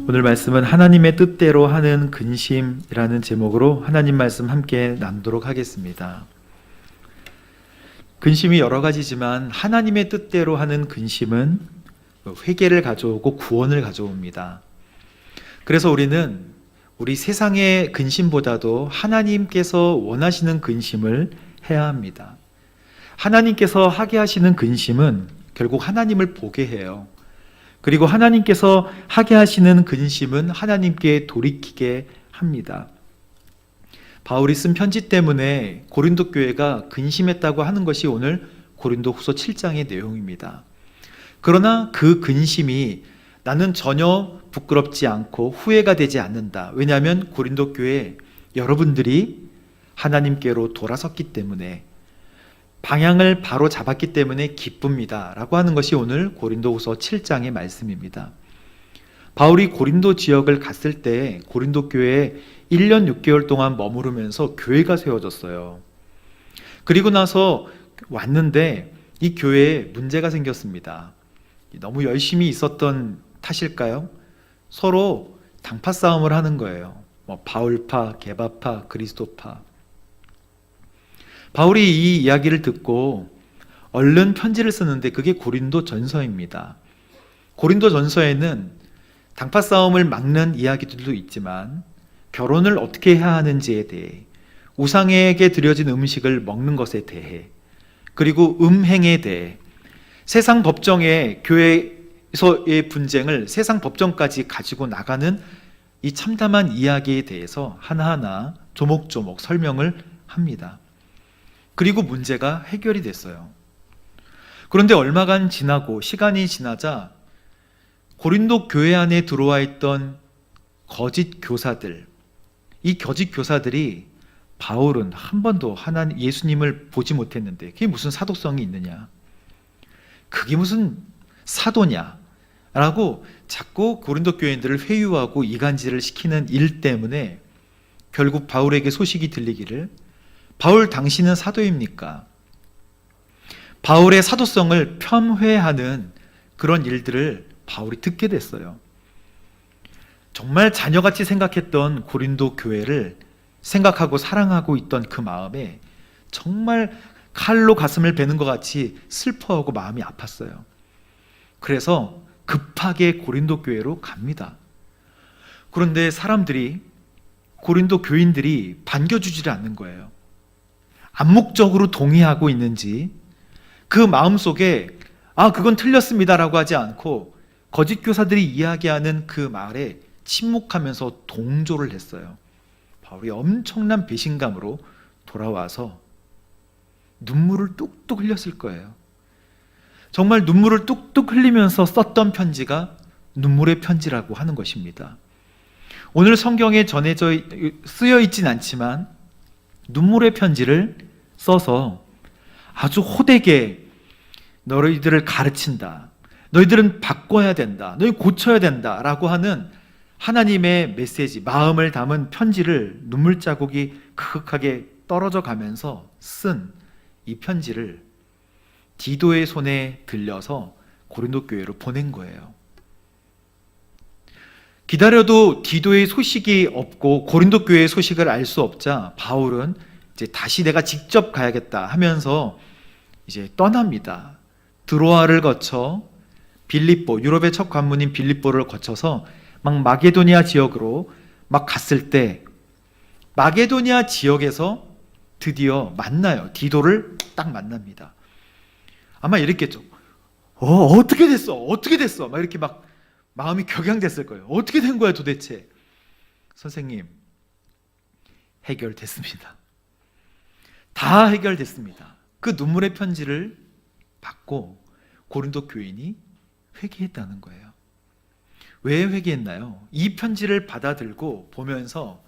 오늘 말씀은 하나님의 뜻대로 하는 근심이라는 제목으로 하나님 말씀 함께 나누도록 하겠습니다. 근심이 여러 가지지만 하나님의 뜻대로 하는 근심은 회개를 가져오고 구원을 가져옵니다. 그래서 우리는 우리 세상의 근심보다도 하나님께서 원하시는 근심을 해야 합니다. 하나님께서 하게 하시는 근심은 결국 하나님을 보게 해요. 그리고 하나님께서 하게 하시는 근심은 하나님께 돌이키게 합니다. 바울이 쓴 편지 때문에 고린도 교회가 근심했다고 하는 것이 오늘 고린도후서 7장의 내용입니다. 그러나 그 근심이 나는 전혀 부끄럽지 않고 후회가 되지 않는다. 왜냐하면 고린도 교회 여러분들이 하나님께로 돌아섰기 때문에, 방향을 바로 잡았기 때문에 기쁩니다 라고 하는 것이 오늘 고린도후서 7장의 말씀입니다. 바울이 고린도 지역을 갔을 때 고린도 교회에 1년 6개월 동안 머무르면서 교회가 세워졌어요. 그리고 나서 왔는데 이 교회에 문제가 생겼습니다. 너무 열심히 있었던 탓일까요? 서로 당파 싸움을 하는 거예요. 바울파, 게바파, 그리스도파. 바울이 이 이야기를 듣고 얼른 편지를 쓰는데 그게 고린도 전서입니다. 고린도 전서에는 당파 싸움을 막는 이야기들도 있지만 결혼을 어떻게 해야 하는지에 대해, 우상에게 드려진 음식을 먹는 것에 대해, 그리고 음행에 대해, 세상 법정에 교회에서의 분쟁을 세상 법정까지 가지고 나가는 이 참담한 이야기에 대해서 하나하나 조목조목 설명을 합니다. 그리고 문제가 해결이 됐어요. 그런데 얼마간 지나고 시간이 지나자 고린도 교회 안에 들어와 있던 거짓 교사들, 이 거짓 교사들이 바울은 한 번도 하나님 예수님을 보지 못했는데 그게 무슨 사도성이 있느냐, 그게 무슨 사도냐 라고 자꾸 고린도 교인들을 회유하고 이간질을 시키는 일 때문에 결국 바울에게 소식이 들리기를, 바울 당신은 사도입니까? 바울의 사도성을 폄훼하는 그런 일들을 바울이 듣게 됐어요. 정말 자녀같이 생각했던 고린도 교회를 생각하고 사랑하고 있던 그 마음에 정말 칼로 가슴을 베는 것 같이 슬퍼하고 마음이 아팠어요. 그래서 급하게 고린도 교회로 갑니다. 그런데 사람들이, 고린도 교인들이 반겨주지를 않는 거예요. 암묵적으로 동의하고 있는지 그 마음속에 그건 틀렸습니다라고 하지 않고 거짓 교사들이 이야기하는 그 말에 침묵하면서 동조를 했어요. 바울이 엄청난 배신감으로 돌아와서 눈물을 뚝뚝 흘렸을 거예요. 정말 눈물을 뚝뚝 흘리면서 썼던 편지가 눈물의 편지라고 하는 것입니다. 오늘 성경에 쓰여 있진 않지만 눈물의 편지를 써서 아주 호되게 너희들을 가르친다, 너희들은 바꿔야 된다, 너희 고쳐야 된다 라고 하는 하나님의 메시지, 마음을 담은 편지를 눈물 자국이 크크하게 떨어져 가면서 쓴 이 편지를 디도의 손에 들려서 고린도 교회로 보낸 거예요. 기다려도 디도의 소식이 없고 고린도 교회의 소식을 알 수 없자 바울은 이제 다시 내가 직접 가야겠다 하면서 이제 떠납니다. 드로아를 거쳐 빌립보, 유럽의 첫 관문인 빌립보를 거쳐서 막 마게도니아 지역으로 막 갔을 때 마게도니아 지역에서 드디어 만나요. 디도를 딱 만납니다. 아마 이랬겠죠. 어떻게 됐어? 어떻게 됐어? 막 이렇게 막 마음이 격양됐을 거예요. 어떻게 된 거야 도대체? 선생님, 해결됐습니다. 다 해결됐습니다. 그 눈물의 편지를 받고 고린도 교인이 회개했다는 거예요. 왜 회개했나요? 이 편지를 받아들고 보면서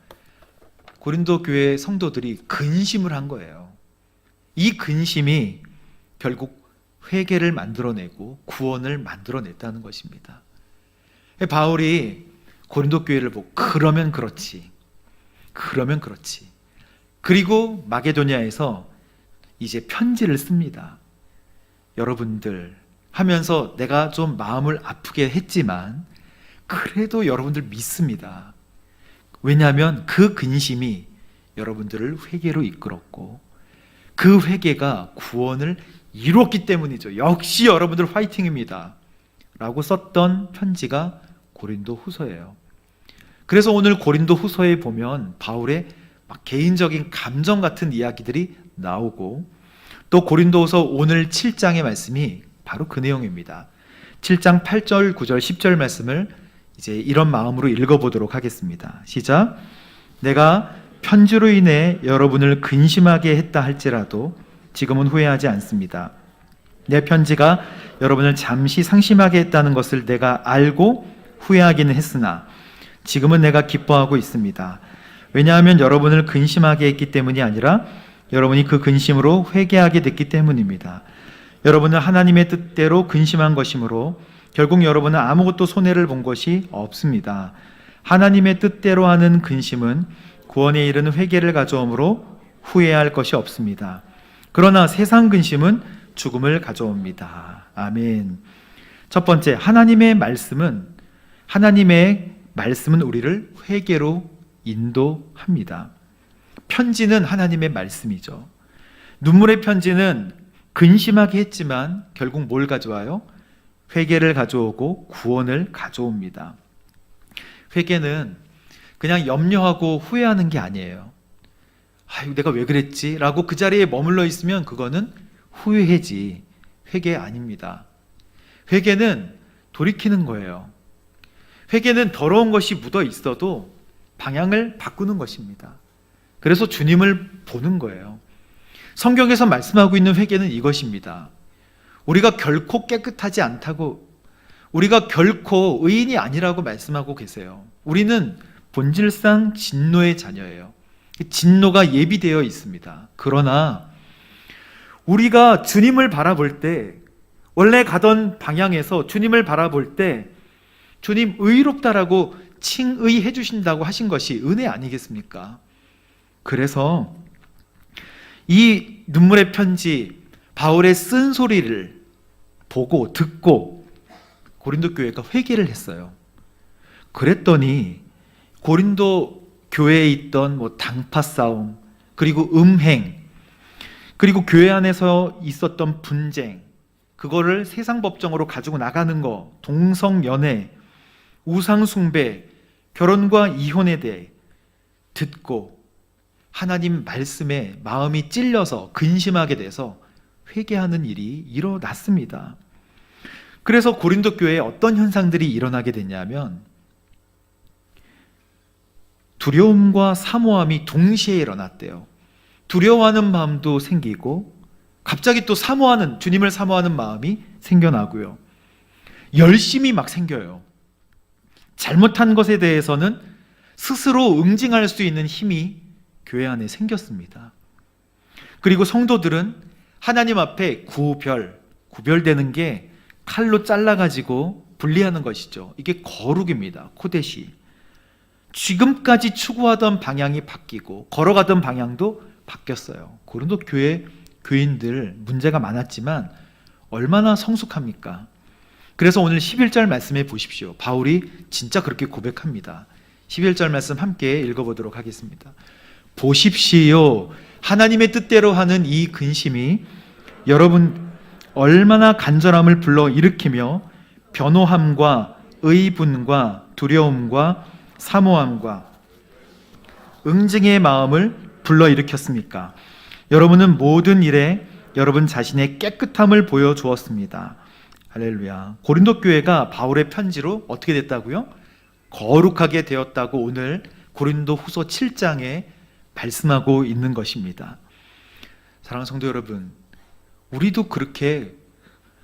고린도 교회 성도들이 근심을 한 거예요. 이 근심이 결국 회개를 만들어내고 구원을 만들어냈다는 것입니다. 바울이 고린도 교회를 보고 그러면 그렇지, 그러면 그렇지. 그리고 마게도니아에서 이제 편지를 씁니다. 여러분들 하면서 내가 좀 마음을 아프게 했지만 그래도 여러분들 믿습니다. 왜냐하면 그 근심이 여러분들을 회개로 이끌었고 그 회개가 구원을 이루었기 때문이죠. 역시 여러분들 화이팅입니다 라고 썼던 편지가 고린도 후서예요. 그래서 오늘 고린도 후서에 보면 바울의 막 개인적인 감정 같은 이야기들이 나오고 또 고린도후서 오늘 7장의 말씀이 바로 그 내용입니다. 7장 8절, 9절, 10절 말씀을 이제 이런 마음으로 읽어보도록 하겠습니다. 시작. 내가 편지로 인해 여러분을 근심하게 했다 할지라도 지금은 후회하지 않습니다. 내 편지가 여러분을 잠시 상심하게 했다는 것을 내가 알고 후회하기는 했으나 지금은 내가 기뻐하고 있습니다. 왜냐하면 여러분을 근심하게 했기 때문이 아니라 여러분이 그 근심으로 회개하게 됐기 때문입니다. 여러분은 하나님의 뜻대로 근심한 것이므로 결국 여러분은 아무것도 손해를 본 것이 없습니다. 하나님의 뜻대로 하는 근심은 구원에 이르는 회개를 가져오므로 후회할 것이 없습니다. 그러나 세상 근심은 죽음을 가져옵니다. 아멘. 첫 번째, 하나님의 말씀은 우리를 회개로 인도합니다. 편지는 하나님의 말씀이죠. 눈물의 편지는 근심하게 했지만 결국 뭘 가져와요? 회개를 가져오고 구원을 가져옵니다. 회개는 그냥 염려하고 후회하는 게 아니에요. 아유, 내가 왜 그랬지? 라고 그 자리에 머물러 있으면 그거는 후회지. 회개 아닙니다. 회개는 돌이키는 거예요. 회개는 더러운 것이 묻어 있어도 방향을 바꾸는 것입니다. 그래서 주님을 보는 거예요. 성경에서 말씀하고 있는 회개는 이것입니다. 우리가 결코 깨끗하지 않다고, 우리가 결코 의인이 아니라고 말씀하고 계세요. 우리는 본질상 진노의 자녀예요. 진노가 예비되어 있습니다. 그러나 우리가 주님을 바라볼 때, 원래 가던 방향에서 주님을 바라볼 때 주님 의롭다라고 칭의해 주신다고 하신 것이 은혜 아니겠습니까? 그래서 이 눈물의 편지, 바울의 쓴소리를 보고 듣고 고린도 교회가 회개를 했어요. 그랬더니 고린도 교회에 있던 당파 싸움, 그리고 음행, 그리고 교회 안에서 있었던 분쟁, 그거를 세상 법정으로 가지고 나가는 거, 동성연애, 우상숭배, 결혼과 이혼에 대해 듣고 하나님 말씀에 마음이 찔려서 근심하게 돼서 회개하는 일이 일어났습니다. 그래서 고린도 교회에 어떤 현상들이 일어나게 됐냐면 두려움과 사모함이 동시에 일어났대요. 두려워하는 마음도 생기고 갑자기 또 주님을 사모하는 마음이 생겨나고요. 열심히 막 생겨요. 잘못한 것에 대해서는 스스로 응징할 수 있는 힘이 교회 안에 생겼습니다. 그리고 성도들은 하나님 앞에 구별되는 게 칼로 잘라가지고 분리하는 것이죠. 이게 거룩입니다. 코데시. 지금까지 추구하던 방향이 바뀌고 걸어가던 방향도 바뀌었어요. 고린도 교회 교인들 문제가 많았지만 얼마나 성숙합니까? 그래서 오늘 11절 말씀해 보십시오. 바울이 진짜 그렇게 고백합니다. 11절 말씀 함께 읽어보도록 하겠습니다. 보십시오. 하나님의 뜻대로 하는 이 근심이 여러분 얼마나 간절함을 불러 일으키며 변호함과 의분과 두려움과 사모함과 응징의 마음을 불러 일으켰습니까? 여러분은 모든 일에 여러분 자신의 깨끗함을 보여주었습니다. 할렐루야. 고린도 교회가 바울의 편지로 어떻게 됐다고요? 거룩하게 되었다고 오늘 고린도 후서 7장에 말씀하고 있는 것입니다. 사랑하는 성도 여러분, 우리도 그렇게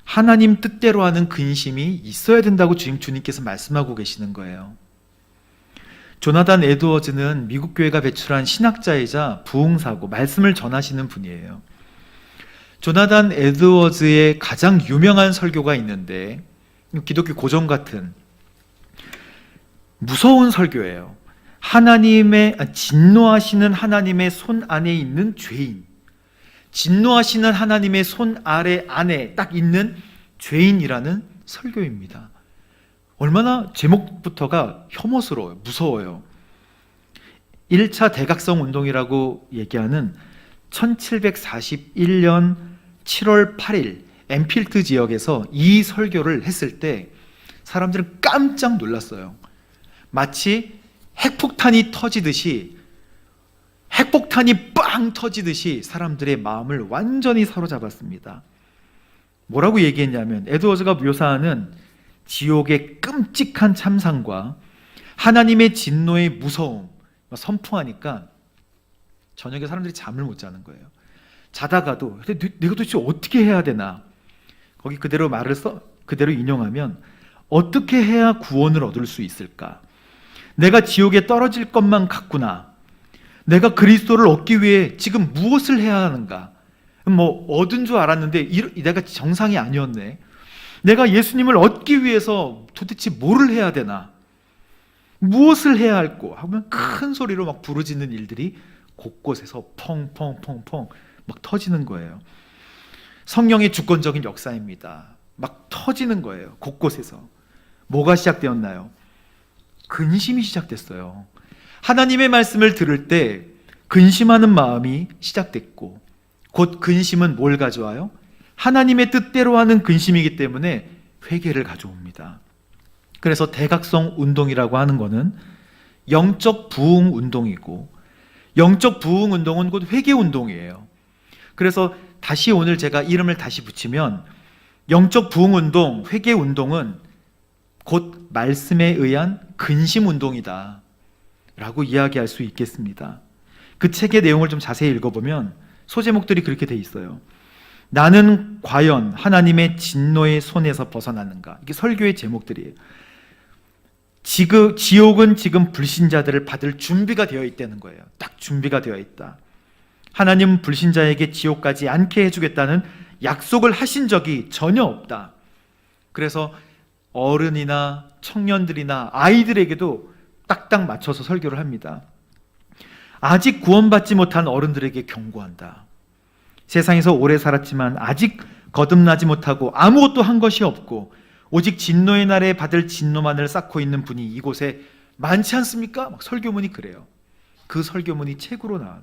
하나님 뜻대로 하는 근심이 있어야 된다고 주님께서 말씀하고 계시는 거예요. 조나단 에드워즈는 미국 교회가 배출한 신학자이자 부흥사고 말씀을 전하시는 분이에요. 조나단 에드워즈의 가장 유명한 설교가 있는데 기독교 고전 같은 무서운 설교예요. 진노하시는 하나님의 손 안에 있는 죄인, 진노하시는 하나님의 손 안에 딱 있는 죄인이라는 설교입니다. 얼마나 제목부터가 혐오스러워요. 무서워요. 1차 대각성 운동이라고 얘기하는 1741년 7월 8일 엠필트 지역에서 이 설교를 했을 때 사람들은 깜짝 놀랐어요. 마치 핵폭탄이 터지듯이, 핵폭탄이 빵 터지듯이 사람들의 마음을 완전히 사로잡았습니다. 뭐라고 얘기했냐면, 에드워즈가 묘사하는 지옥의 끔찍한 참상과 하나님의 진노의 무서움 선포하니까 저녁에 사람들이 잠을 못 자는 거예요. 자다가도 내가 도대체 어떻게 해야 되나? 거기 그대로 그대로 인용하면, 어떻게 해야 구원을 얻을 수 있을까? 내가 지옥에 떨어질 것만 같구나. 내가 그리스도를 얻기 위해 지금 무엇을 해야 하는가? 얻은 줄 알았는데 내가 정상이 아니었네. 내가 예수님을 얻기 위해서 도대체 뭐를 해야 되나? 무엇을 해야 할꼬? 하면 큰 소리로 막 부르짖는 일들이 곳곳에서 펑펑펑펑 막 터지는 거예요. 성령의 주권적인 역사입니다. 막 터지는 거예요. 곳곳에서. 뭐가 시작되었나요? 근심이 시작됐어요. 하나님의 말씀을 들을 때 근심하는 마음이 시작됐고, 곧 근심은 뭘 가져와요? 하나님의 뜻대로 하는 근심이기 때문에 회개를 가져옵니다. 그래서 대각성 운동이라고 하는 것은 영적 부흥 운동이고, 영적 부흥 운동은 곧 회개 운동이에요. 그래서 다시 오늘 제가 이름을 다시 붙이면, 영적 부흥 운동, 회개 운동은 곧 말씀에 의한 근심 운동이다 라고 이야기할 수 있겠습니다. 그 책의 내용을 좀 자세히 읽어보면 소제목들이 그렇게 돼 있어요. 나는 과연 하나님의 진노의 손에서 벗어나는가? 이게 설교의 제목들이에요. 지옥은 지금 불신자들을 받을 준비가 되어 있다는 거예요. 딱 준비가 되어 있다. 하나님 불신자에게 지옥 가지 않게 해주겠다는 약속을 하신 적이 전혀 없다. 그래서 어른이나 청년들이나 아이들에게도 딱딱 맞춰서 설교를 합니다. 아직 구원받지 못한 어른들에게 경고한다. 세상에서 오래 살았지만 아직 거듭나지 못하고 아무것도 한 것이 없고 오직 진노의 날에 받을 진노만을 쌓고 있는 분이 이곳에 많지 않습니까? 막 설교문이 그래요. 그 설교문이 책으로 나와요.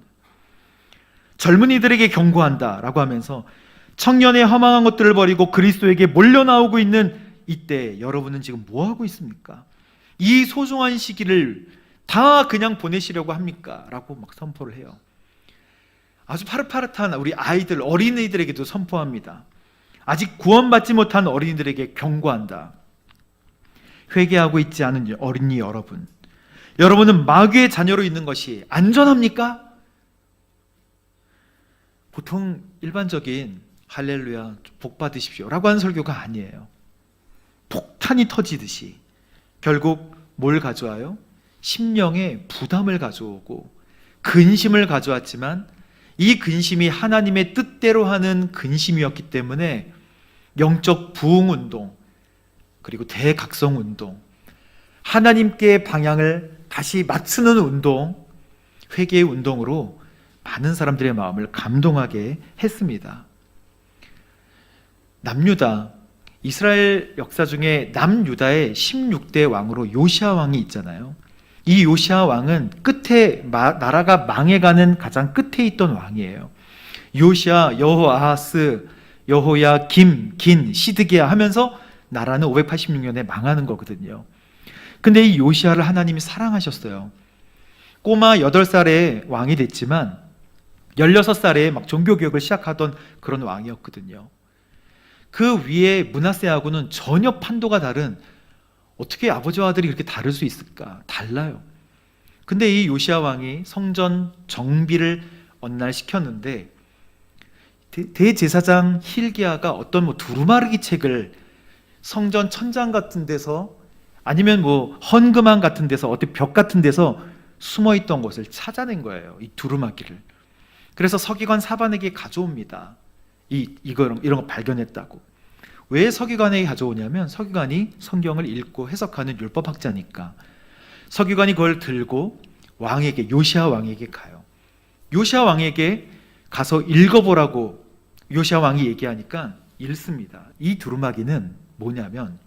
젊은이들에게 경고한다라고 하면서 청년의 허망한 것들을 버리고 그리스도에게 몰려 나오고 있는 이때 여러분은 지금 뭐 하고 있습니까? 이 소중한 시기를 다 그냥 보내시려고 합니까? 라고 막 선포를 해요. 아주 파릇파릇한 우리 아이들, 어린이들에게도 선포합니다. 아직 구원받지 못한 어린이들에게 경고한다. 회개하고 있지 않은 어린이 여러분, 여러분은 마귀의 자녀로 있는 것이 안전합니까? 보통 일반적인 할렐루야 복 받으십시오 라고 하는 설교가 아니에요. 폭탄이 터지듯이 결국 뭘 가져와요? 심령에 부담을 가져오고 근심을 가져왔지만 이 근심이 하나님의 뜻대로 하는 근심이었기 때문에 영적 부흥 운동, 그리고 대각성 운동, 하나님께 방향을 다시 맞추는 운동, 회개의 운동으로 많은 사람들의 마음을 감동하게 했습니다. 남유다, 이스라엘 역사 중에 남유다의 16대 왕으로 요시아 왕이 있잖아요. 이 요시아 왕은 끝에 나라가 망해가는 가장 끝에 있던 왕이에요. 요시아, 여호아하스, 여호야, 긴, 시드기야 하면서 나라는 586년에 망하는 거거든요. 근데 이 요시아를 하나님이 사랑하셨어요. 꼬마 8살에 왕이 됐지만 16살에 막 종교개혁을 시작하던 그런 왕이었거든요. 그 위에 므낫세하고는 전혀 판도가 다른, 어떻게 아버지와 아들이 그렇게 다를 수 있을까? 달라요. 근데 이 요시아 왕이 성전 정비를 어느 날 시켰는데 대제사장 hil기야가 어떤 두루마르기 책을 성전 천장 같은 데서 아니면 헌금함 같은 데서 어떤 벽 같은 데서 숨어 있던 것을 찾아낸 거예요. 이 두루마기를. 그래서 서기관 사반에게 가져옵니다. 이런 거 발견했다고. 왜 서기관에게 가져오냐면 서기관이 성경을 읽고 해석하는 율법학자니까. 서기관이 그걸 들고 왕에게, 요시아 왕에게 가요. 요시아 왕에게 가서 읽어보라고 요시아 왕이 얘기하니까 읽습니다. 이 두루마기는 뭐냐면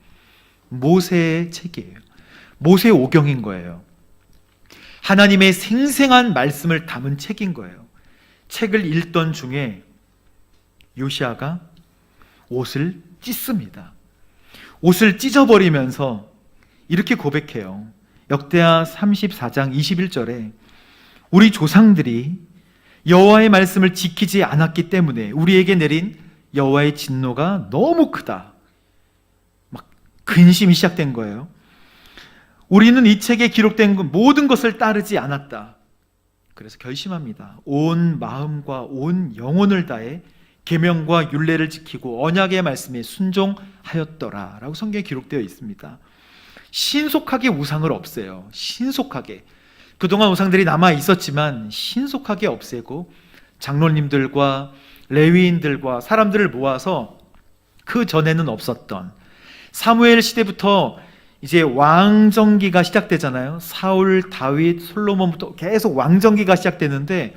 모세의 책이에요. 모세 오경인 거예요. 하나님의 생생한 말씀을 담은 책인 거예요. 책을 읽던 중에 요시야가 옷을 찢습니다. 옷을 찢어버리면서 이렇게 고백해요. 역대하 34장 21절에 우리 조상들이 여호와의 말씀을 지키지 않았기 때문에 우리에게 내린 여호와의 진노가 너무 크다. 막 근심이 시작된 거예요. 우리는 이 책에 기록된 모든 것을 따르지 않았다. 그래서 결심합니다. 온 마음과 온 영혼을 다해 계명과 율례를 지키고 언약의 말씀에 순종하였더라 라고 성경에 기록되어 있습니다. 신속하게 우상을 없애요. 신속하게. 그동안 우상들이 남아 있었지만 신속하게 없애고 장로님들과 레위인들과 사람들을 모아서 그 전에는 없었던 사무엘 시대부터 이제 왕정기가 시작되잖아요. 사울, 다윗, 솔로몬부터 계속 왕정기가 시작되는데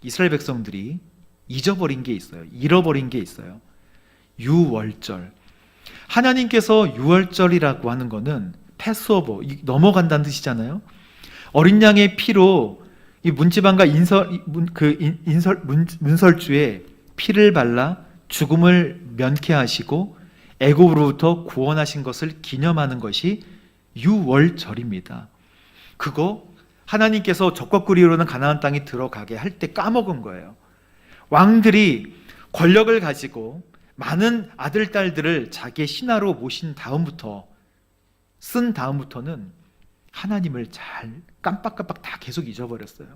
이스라엘 백성들이 잊어버린 게 있어요. 잃어버린 게 있어요. 유월절. 하나님께서 유월절이라고 하는 거는 패스오버, 넘어간다는 뜻이잖아요. 어린 양의 피로 이 문지방과 문설주에 피를 발라 죽음을 면케하시고 애굽으로부터 구원하신 것을 기념하는 것이 유월절입니다. 그거 하나님께서 적과 꿀이로는 가나안 땅에 들어가게 할 때 까먹은 거예요. 왕들이 권력을 가지고 많은 아들, 딸들을 자기의 신하로 모신 다음부터 쓴 다음부터는 하나님을 잘 깜빡깜빡 다 계속 잊어버렸어요.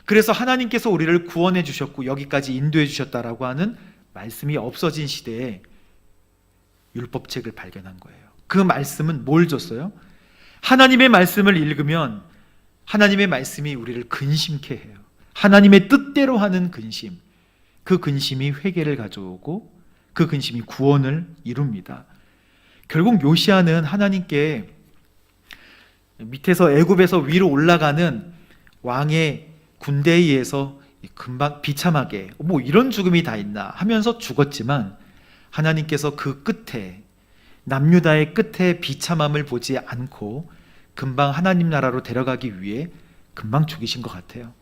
그래서 하나님께서 우리를 구원해 주셨고 여기까지 인도해 주셨다라고 하는 말씀이 없어진 시대에 율법책을 발견한 거예요. 그 말씀은 뭘 줬어요? 하나님의 말씀을 읽으면 하나님의 말씀이 우리를 근심케 해요. 하나님의 뜻대로 하는 근심. 그 근심이 회개를 가져오고 그 근심이 구원을 이룹니다. 결국 요시야는 하나님께 밑에서 애굽에서 위로 올라가는 왕의 군대에 의해서 금방 비참하게 뭐 이런 죽음이 다 있나 하면서 죽었지만 하나님께서 그 끝에 남유다의 끝에 비참함을 보지 않고 금방 하나님 나라로 데려가기 위해 금방 죽이신 것 같아요.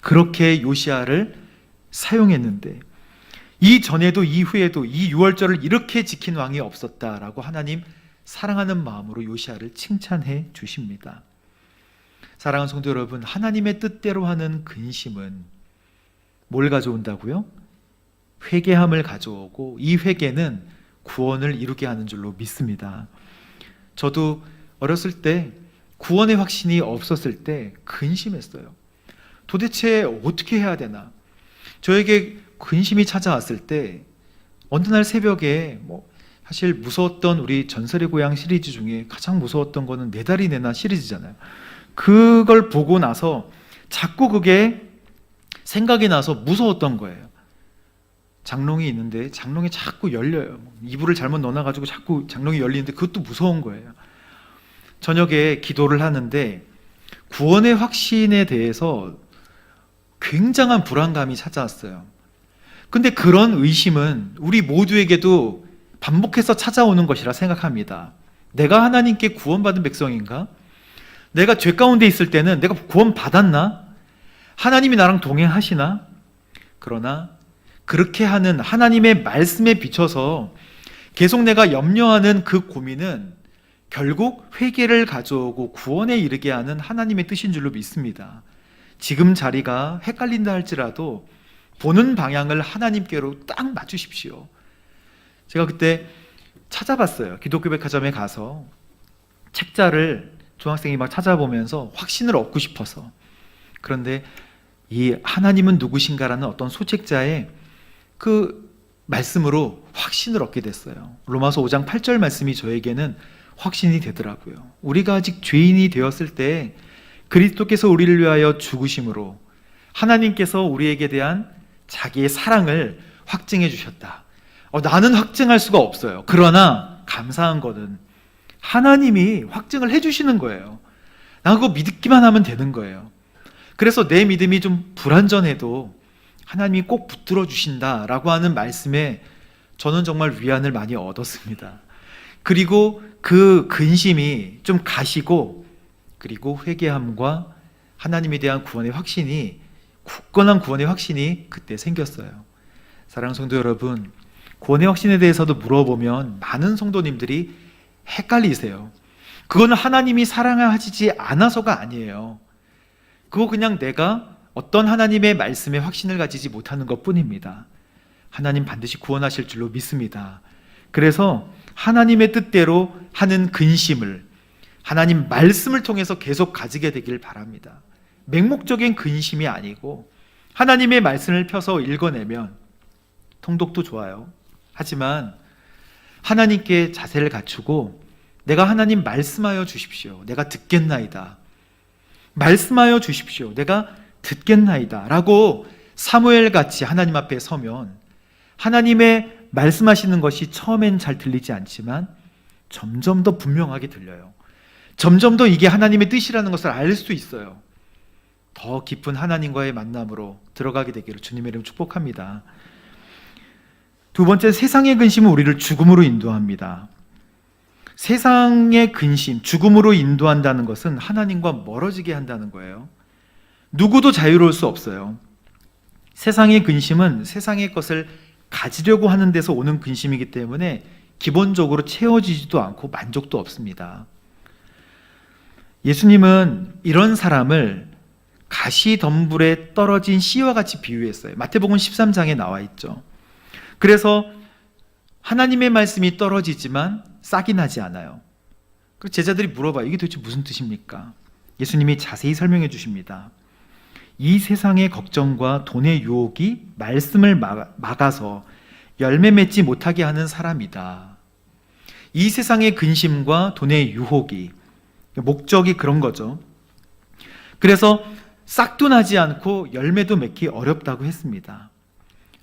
그렇게 요시야를 사용했는데 이전에도 이후에도 이 유월절을 이렇게 지킨 왕이 없었다라고 하나님 사랑하는 마음으로 요시야를 칭찬해 주십니다. 사랑하는 성도 여러분, 하나님의 뜻대로 하는 근심은 뭘 가져온다고요? 회개함을 가져오고 이 회개는 구원을 이루게 하는 줄로 믿습니다. 저도 어렸을 때 구원의 확신이 없었을 때 근심했어요. 도대체 어떻게 해야 되나? 저에게 근심이 찾아왔을 때 어느 날 새벽에 사실 무서웠던 우리 전설의 고향 시리즈 중에 가장 무서웠던 거는 네 달이 내나 시리즈잖아요. 그걸 보고 나서 자꾸 그게 생각이 나서 무서웠던 거예요. 장롱이 있는데 장롱이 자꾸 열려요. 이불을 잘못 넣어놔가지고 자꾸 장롱이 열리는데 그것도 무서운 거예요. 저녁에 기도를 하는데 구원의 확신에 대해서 굉장한 불안감이 찾아왔어요. 근데 그런 의심은 우리 모두에게도 반복해서 찾아오는 것이라 생각합니다. 내가 하나님께 구원받은 백성인가? 내가 죄 가운데 있을 때는 내가 구원받았나? 하나님이 나랑 동행하시나? 그러나 그렇게 하는 하나님의 말씀에 비춰서 계속 내가 염려하는 그 고민은 결국 회개를 가져오고 구원에 이르게 하는 하나님의 뜻인 줄로 믿습니다. 지금 자리가 헷갈린다 할지라도 보는 방향을 하나님께로 딱 맞추십시오. 제가 그때 찾아봤어요. 기독교 백화점에 가서 책자를 중학생이 막 찾아보면서 확신을 얻고 싶어서. 그런데 이 하나님은 누구신가라는 어떤 소책자에 그 말씀으로 확신을 얻게 됐어요. 로마서 5장 8절 말씀이 저에게는 확신이 되더라고요. 우리가 아직 죄인이 되었을 때 그리스도께서 우리를 위하여 죽으심으로 하나님께서 우리에게 대한 자기의 사랑을 확증해 주셨다. 나는 확증할 수가 없어요. 그러나 감사한 거는 하나님이 확증을 해주시는 거예요. 나 그거 믿기만 하면 되는 거예요. 그래서 내 믿음이 좀 불완전해도 하나님이 꼭 붙들어 주신다라고 하는 말씀에 저는 정말 위안을 많이 얻었습니다. 그리고 그 근심이 좀 가시고, 그리고 회개함과 하나님에 대한 구원의 확신이, 굳건한 구원의 확신이 그때 생겼어요. 사랑하는 성도 여러분, 구원의 확신에 대해서도 물어보면 많은 성도님들이 헷갈리세요. 그거는 하나님이 사랑하시지 않아서가 아니에요. 그거 그냥 내가 어떤 하나님의 말씀에 확신을 가지지 못하는 것 뿐입니다. 하나님 반드시 구원하실 줄로 믿습니다. 그래서 하나님의 뜻대로 하는 근심을 하나님 말씀을 통해서 계속 가지게 되길 바랍니다. 맹목적인 근심이 아니고 하나님의 말씀을 펴서 읽어내면 통독도 좋아요. 하지만 하나님께 자세를 갖추고 내가 하나님 말씀하여 주십시오. 내가 듣겠나이다. 말씀하여 주십시오. 내가 듣겠나이다. 라고 사무엘같이 하나님 앞에 서면 하나님의 말씀하시는 것이 처음엔 잘 들리지 않지만 점점 더 분명하게 들려요. 점점 더 이게 하나님의 뜻이라는 것을 알 수 있어요. 더 깊은 하나님과의 만남으로 들어가게 되기를 주님의 이름 축복합니다. 두 번째, 세상의 근심은 우리를 죽음으로 인도합니다. 세상의 근심, 죽음으로 인도한다는 것은 하나님과 멀어지게 한다는 거예요. 누구도 자유로울 수 없어요. 세상의 근심은 세상의 것을 가지려고 하는 데서 오는 근심이기 때문에 기본적으로 채워지지도 않고 만족도 없습니다. 예수님은 이런 사람을 가시덤불에 떨어진 씨와 같이 비유했어요. 마태복음 13장에 나와 있죠. 그래서 하나님의 말씀이 떨어지지만 싹이 나지 않아요. 그래서 제자들이 물어봐요. 이게 도대체 무슨 뜻입니까? 예수님이 자세히 설명해 주십니다. 이 세상의 걱정과 돈의 유혹이 말씀을 막아서 열매 맺지 못하게 하는 사람이다. 이 세상의 근심과 돈의 유혹이, 목적이 그런 거죠. 그래서 싹도 나지 않고 열매도 맺기 어렵다고 했습니다.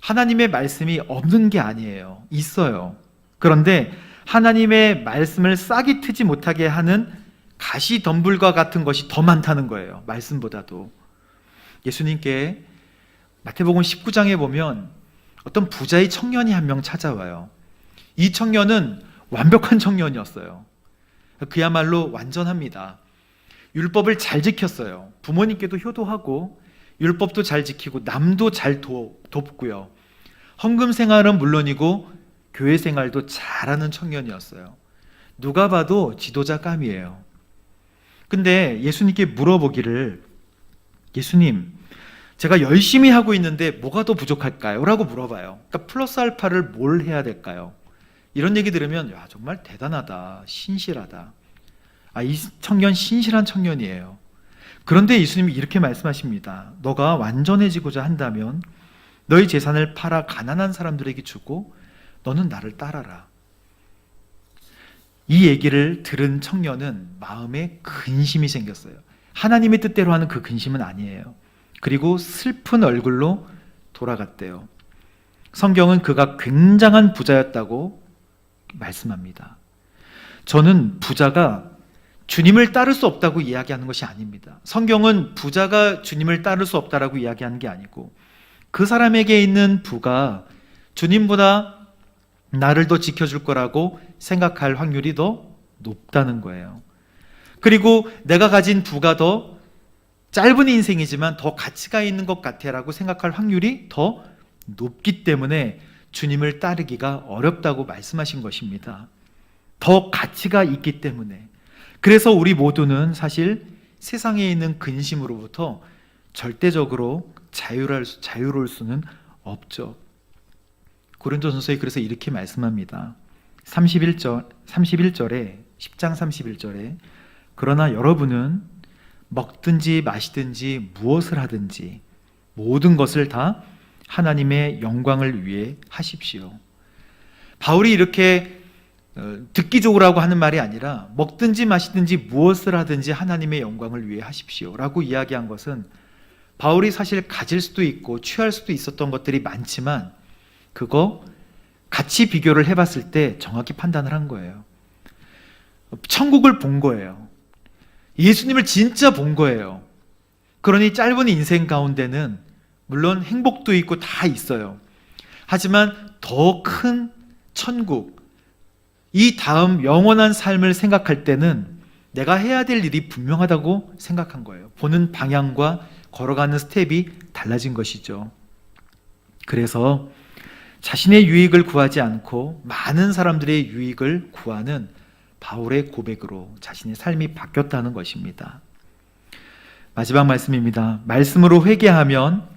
하나님의 말씀이 없는 게 아니에요. 있어요. 그런데 하나님의 말씀을 싹이 트지 못하게 하는 가시덤불과 같은 것이 더 많다는 거예요. 말씀보다도. 예수님께 마태복음 19장에 보면 어떤 부자의 청년이 한 명 찾아와요. 이 청년은 완벽한 청년이었어요. 그야말로 완전합니다. 율법을 잘 지켰어요. 부모님께도 효도하고 율법도 잘 지키고 남도 잘 돕고요. 헌금 생활은 물론이고 교회 생활도 잘하는 청년이었어요. 누가 봐도 지도자감이에요. 근데 예수님께 물어보기를, 예수님, 제가 열심히 하고 있는데 뭐가 더 부족할까요? 라고 물어봐요. 그러니까 플러스 알파를 뭘 해야 될까요? 이런 얘기 들으면 야, 정말 대단하다, 신실하다. 이 청년 신실한 청년이에요. 그런데 예수님이 이렇게 말씀하십니다. 너가 완전해지고자 한다면 너희 재산을 팔아 가난한 사람들에게 주고 너는 나를 따라라. 이 얘기를 들은 청년은 마음에 근심이 생겼어요. 하나님의 뜻대로 하는 그 근심은 아니에요. 그리고 슬픈 얼굴로 돌아갔대요. 성경은 그가 굉장한 부자였다고 말씀합니다. 저는 부자가 주님을 따를 수 없다고 이야기하는 것이 아닙니다. 성경은 부자가 주님을 따를 수 없다라고 이야기하는 게 아니고 그 사람에게 있는 부가 주님보다 나를 더 지켜줄 거라고 생각할 확률이 더 높다는 거예요. 그리고 내가 가진 부가 더 짧은 인생이지만 더 가치가 있는 것 같아라고 생각할 확률이 더 높기 때문에 주님을 따르기가 어렵다고 말씀하신 것입니다. 더 가치가 있기 때문에. 그래서 우리 모두는 사실 세상에 있는 근심으로부터 절대적으로 자유로울 수는 없죠. 고린도전서에 그래서 이렇게 말씀합니다. 10장 31절에 그러나 여러분은 먹든지 마시든지 무엇을 하든지 모든 것을 다 하나님의 영광을 위해 하십시오. 바울이 이렇게 듣기적으로라고 하는 말이 아니라 먹든지 마시든지 무엇을 하든지 하나님의 영광을 위해 하십시오 라고 이야기한 것은 바울이 사실 가질 수도 있고 취할 수도 있었던 것들이 많지만 그거 같이 비교를 해봤을 때 정확히 판단을 한 거예요. 천국을 본 거예요. 예수님을 진짜 본 거예요. 그러니 짧은 인생 가운데는 물론 행복도 있고 다 있어요. 하지만 더 큰 천국, 이 다음 영원한 삶을 생각할 때는 내가 해야 될 일이 분명하다고 생각한 거예요. 보는 방향과 걸어가는 스텝이 달라진 것이죠. 그래서 자신의 유익을 구하지 않고 많은 사람들의 유익을 구하는 바울의 고백으로 자신의 삶이 바뀌었다는 것입니다. 마지막 말씀입니다. 말씀으로 회개하면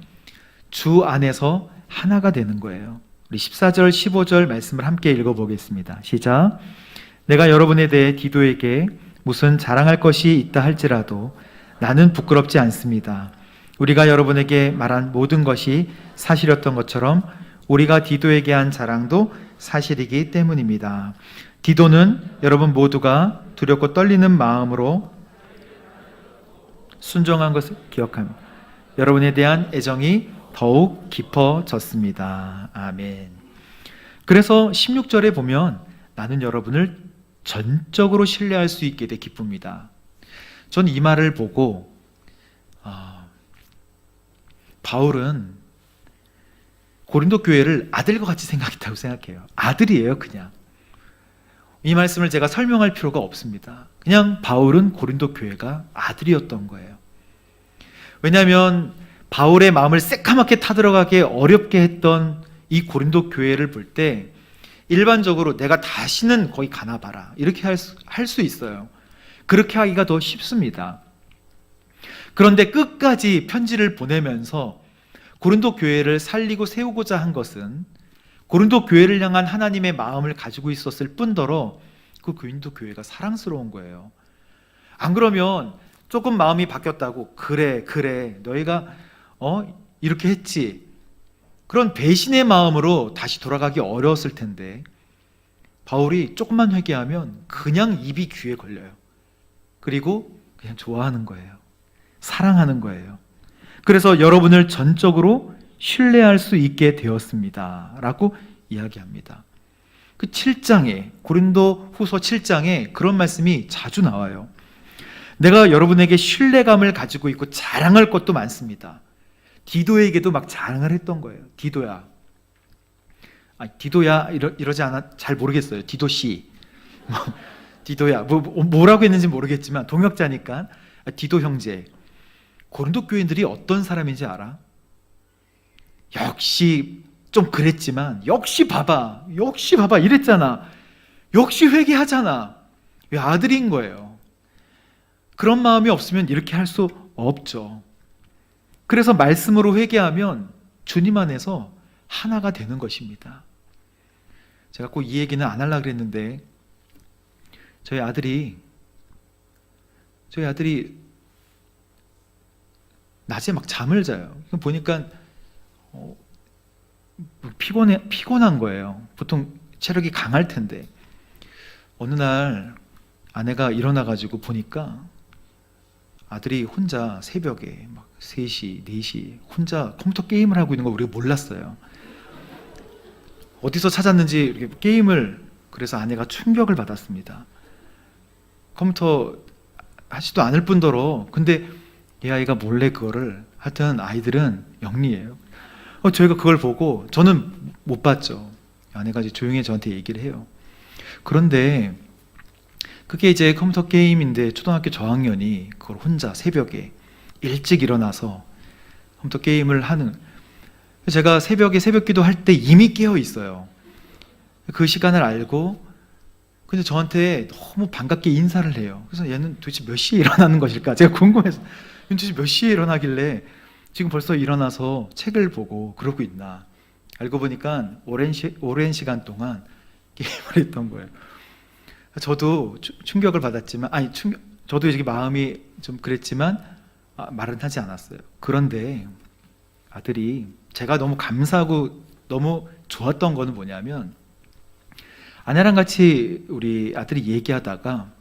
주 안에서 하나가 되는 거예요. 우리 14절, 15절 말씀을 함께 읽어보겠습니다. 시작. 내가 여러분에 대해 디도에게 무슨 자랑할 것이 있다 할지라도 나는 부끄럽지 않습니다. 우리가 여러분에게 말한 모든 것이 사실이었던 것처럼 우리가 디도에게 한 자랑도 사실이기 때문입니다. 디도는 여러분 모두가 두렵고 떨리는 마음으로 순종한 것을 기억합니다. 여러분에 대한 애정이 더욱 깊어졌습니다. 아멘. 그래서 16절에 보면 나는 여러분을 전적으로 신뢰할 수 있게 돼 기쁩니다. 전 이 말을 보고 바울은 고린도 교회를 아들과 같이 생각했다고 생각해요. 아들이에요, 그냥. 이 말씀을 제가 설명할 필요가 없습니다. 그냥 바울은 고린도 교회가 아들이었던 거예요. 왜냐하면 바울의 마음을 새까맣게 타들어가게 어렵게 했던 이 고린도 교회를 볼 때 일반적으로 내가 다시는 거기 가나 봐라 이렇게 할 수 있어요. 그렇게 하기가 더 쉽습니다. 그런데 끝까지 편지를 보내면서 고린도 교회를 살리고 세우고자 한 것은 고린도 교회를 향한 하나님의 마음을 가지고 있었을 뿐더러 그 고린도 교회가 사랑스러운 거예요. 안 그러면 조금 마음이 바뀌었다고 그래 너희가 이렇게 했지, 그런 배신의 마음으로 다시 돌아가기 어려웠을 텐데 바울이 조금만 회개하면 그냥 입이 귀에 걸려요. 그리고 그냥 좋아하는 거예요. 사랑하는 거예요. 그래서 여러분을 전적으로 신뢰할 수 있게 되었습니다 라고 이야기합니다. 그 7장에 고린도 후서 7장에 그런 말씀이 자주 나와요. 내가 여러분에게 신뢰감을 가지고 있고 자랑할 것도 많습니다. 디도에게도 막 자랑을 했던 거예요. 디도야 이러지 않아 잘 모르겠어요. 디도씨 디도야 뭐라고 했는지 모르겠지만 동역자니까 디도 형제. 고린도 교인들이 어떤 사람인지 알아? 역시 좀 그랬지만 역시 봐봐 이랬잖아. 역시 회개하잖아. 왜 아들인 거예요. 그런 마음이 없으면 이렇게 할 수 없죠. 그래서 말씀으로 회개하면 주님 안에서 하나가 되는 것입니다. 제가 꼭 이 얘기는 안 하려고 그랬는데 저희 아들이 낮에 막 잠을 자요. 보니까 피곤한 거예요. 보통 체력이 강할 텐데 어느 날 아내가 일어나가지고 보니까 아들이 혼자 새벽에 막 3시, 4시 혼자 컴퓨터 게임을 하고 있는 거 우리가 몰랐어요. 어디서 찾았는지 이렇게 게임을, 그래서 아내가 충격을 받았습니다. 컴퓨터 하지도 않을 뿐더러 근데 이 아이가 몰래 그거를, 하여튼 아이들은 영리해요. 저희가 그걸 보고 저는 못 봤죠. 아내가 이제 조용히 저한테 얘기를 해요. 그런데 그게 이제 컴퓨터 게임인데 초등학교 저학년이 그걸 혼자 새벽에 일찍 일어나서 컴퓨터 게임을 하는, 제가 새벽에 새벽기도 할 때 이미 깨어 있어요. 그 시간을 알고 근데 저한테 너무 반갑게 인사를 해요. 그래서 얘는 도대체 몇 시에 일어나는 것일까 제가 궁금해서, 얘는 도대체 몇 시에 일어나길래 지금 벌써 일어나서 책을 보고 그러고 있나. 알고 보니까 오랜 시간 동안 게임을 했던 거예요. 저도 충격을 받았지만, 저도 이렇게 마음이 좀 그랬지만 말은 하지 않았어요. 그런데 아들이, 제가 너무 감사하고 너무 좋았던 거는 뭐냐면, 아내랑 같이 우리 아들이 얘기하다가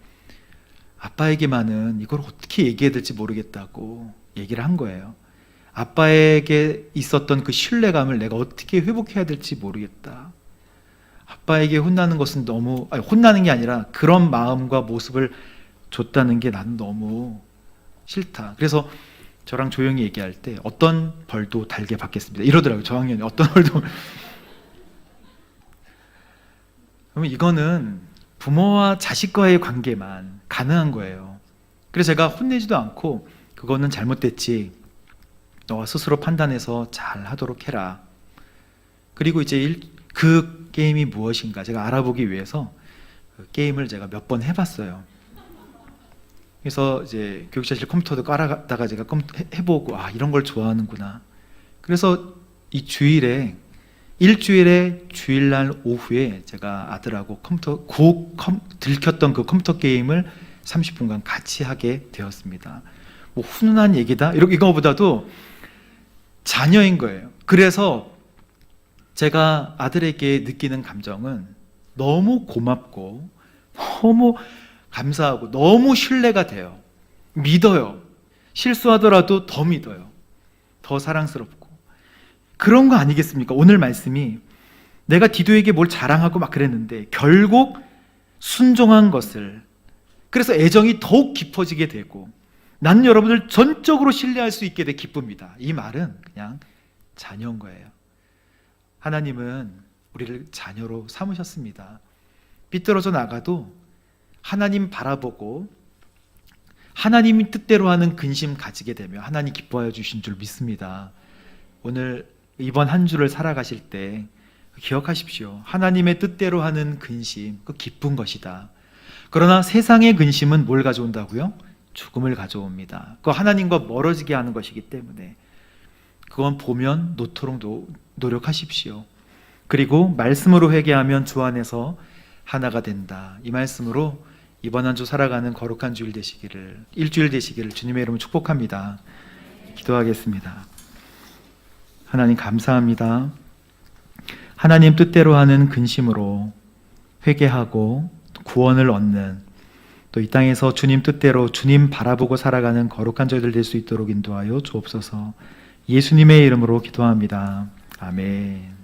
아빠에게만은 이걸 어떻게 얘기해야 될지 모르겠다고 얘기를 한 거예요. 아빠에게 있었던 그 신뢰감을 내가 어떻게 회복해야 될지 모르겠다. 아빠에게 혼나는 것은 너무, 혼나는 게 아니라 그런 마음과 모습을 줬다는 게 나는 너무 싫다. 그래서 저랑 조용히 얘기할 때 어떤 벌도 달게 받겠습니다 이러더라고요. 저학년이 어떤 벌도. 그러면 이거는 부모와 자식과의 관계만 가능한 거예요. 그래서 제가 혼내지도 않고 그거는 잘못됐지. 너가 스스로 판단해서 잘 하도록 해라. 그리고 이제 그 게임이 무엇인가 제가 알아보기 위해서 그 게임을 제가 몇 번 해봤어요. 그래서 이제 교육자실 컴퓨터도 깔아다가 제가 해보고 이런 걸 좋아하는구나. 그래서 이 일주일에 주일날 오후에 제가 아들하고 들켰던 그 컴퓨터 게임을 30분간 같이 하게 되었습니다. 뭐 훈훈한 얘기다 이거보다도 자녀인 거예요. 그래서 제가 아들에게 느끼는 감정은 너무 고맙고 너무 감사하고 너무 신뢰가 돼요. 믿어요. 실수하더라도 더 믿어요. 더 사랑스럽고 그런 거 아니겠습니까? 오늘 말씀이 내가 디도에게 뭘 자랑하고 막 그랬는데 결국 순종한 것을, 그래서 애정이 더욱 깊어지게 되고 나는 여러분을 전적으로 신뢰할 수 있게 돼 기쁩니다. 이 말은 그냥 자녀인 거예요. 하나님은 우리를 자녀로 삼으셨습니다. 삐뚤어져 나가도 하나님 바라보고 하나님이 뜻대로 하는 근심 가지게 되면 하나님 기뻐하여 주신 줄 믿습니다. 오늘 이번 한 주를 살아가실 때 기억하십시오. 하나님의 뜻대로 하는 근심, 그 기쁜 것이다. 그러나 세상의 근심은 뭘 가져온다고요? 죽음을 가져옵니다. 그거 하나님과 멀어지게 하는 것이기 때문에 그건 보면 놓도록 노력하십시오. 그리고 말씀으로 회개하면 주 안에서 하나가 된다. 이 말씀으로 이번 한 주 살아가는 거룩한 주일 되시기를, 일주일 되시기를 주님의 이름으로 축복합니다. 기도하겠습니다. 하나님 감사합니다. 하나님 뜻대로 하는 근심으로 회개하고 구원을 얻는, 또 이 땅에서 주님 뜻대로 주님 바라보고 살아가는 거룩한 저희들 될 수 있도록 인도하여 주옵소서. 예수님의 이름으로 기도합니다. 아멘.